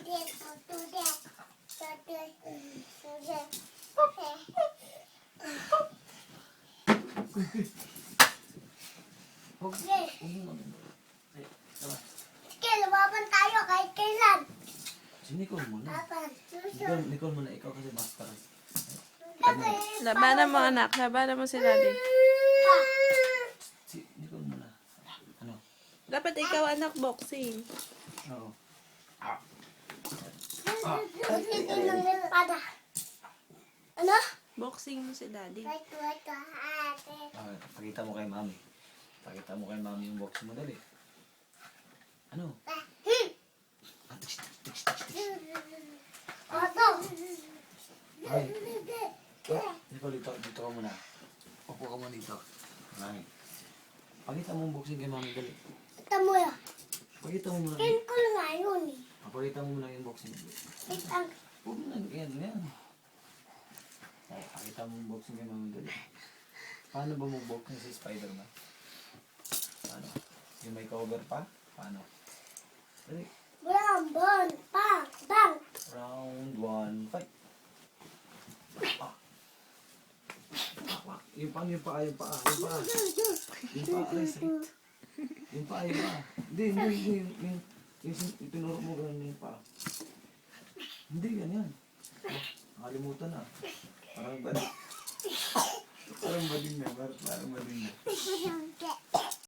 Huwag mo ano. Ay, tama. Sige, lumaban tayo kahit kailan. Si Nicole muna. Laban. Nicole muna, ikaw kasi master. Labanan mo anak, labanan mo si daddy. Si Nicole muna. Ano? Dapat ikaw anak boxing. Oo. Hindi ng espada. Ano? Boxing mo si daddy. Ito, ate. Pakita mo kay mami. Pakita mo kay mami yung box mo dali. Ano? Oto. Ay. Nicole, dito ka muna. Upo ka muna dito. Mami. Pakita mo yung boxing kay mami dali. Ito mo yan. Pakita mo muna. Kin ko lang ngayon eh. Pakita mo muna yung boxing. Wait lang. Huwag mo na. Yan. Ay, pakita mo yung boxing kay mami dali. Paano ba mag-boxing si Spider-Man? Paano? Yung may cover pa? Paano? Dali. Bang, bang, bang, bang. Round 1, fight. Ah. Yung paa. Yung paa, ay sakit. Yung paa. Hindi. Yung tinuro mo ganun yung paa. Hindi, ganyan. Oh, nakalimutan na. Parang bading na. Parang bading na.